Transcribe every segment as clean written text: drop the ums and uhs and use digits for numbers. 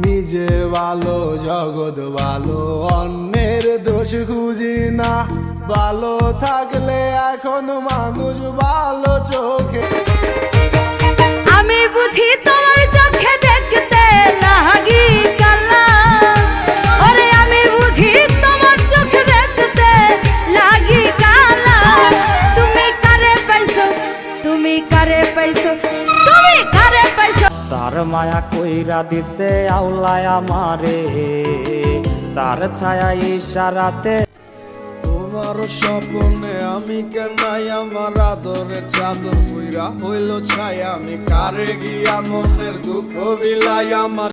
নিজে ভালো জগৎ ভালো, অন্যের দোষ খুঁজি না। ভালো থাকলে এখন মানুষ ভালো চোখে। আমি বুঝি তোমার চোখে দেখতে লাগি কালা, ওরে আমি বুঝি তোমার চোখে দেখতে লাগি কালা। তুমি কারে পাইছো, তুমি কারে পাইছো, তুমি কারে পাইছো। তার মায়া কইরা দিছে আউলায় আমারে, তার ছায়া ইশারাতে। তোমার স্বপ্নে আমি কেনাই আমার আদরের চাদর বইরা হইল ছায়া। আমি কারে গিয়া মনের দুঃখ বিলাই আমার।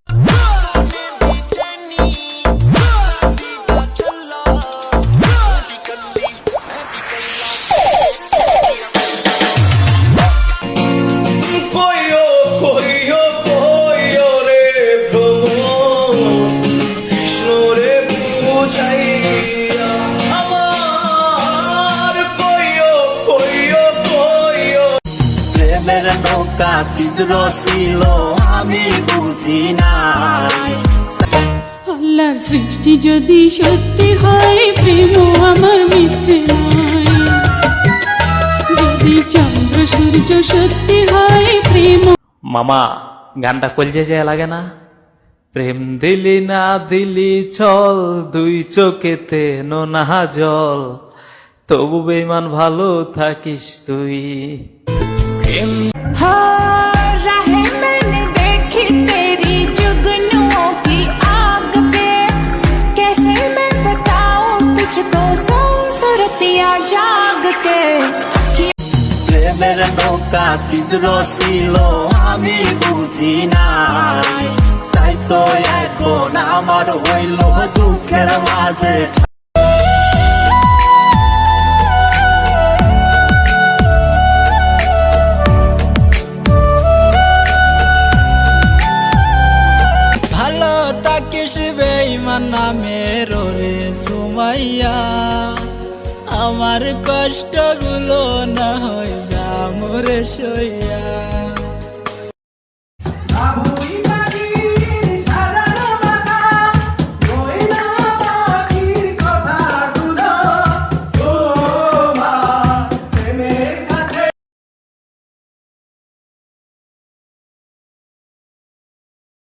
প্রেমের নৌকা ছিদ্র ছিল আমি বুঝি নাই। আল্লাহর সৃষ্টি যদি সত্যি হয়, প্রেম আমার মিথ্যে নয়। যদি চন্দ্র সূর্য সত্যি হয়, প্রেম। মামা গানটা কলজে যায় লাগে না? প্রেম দিলি না দিলি চল, দুই চোখেতে নোনা জল, তবু বেঈমান ভালো থাকিস তুই। राहें मैंने देखी तेरी जुगनुओं की आग पे, कैसे मैं बताऊं तुझको सूरतियां जाग के। প্রেমের নৌকা ছিদ্র ছিল আমি বুঝি নাই। তাই তো এখন আমার হইল দুঃখের মাঝে। ভালো তাকিস বেঈমান নামের রে সুমাইয়া, আমার কষ্টগুলো না হয় যা মোরে সইয়া।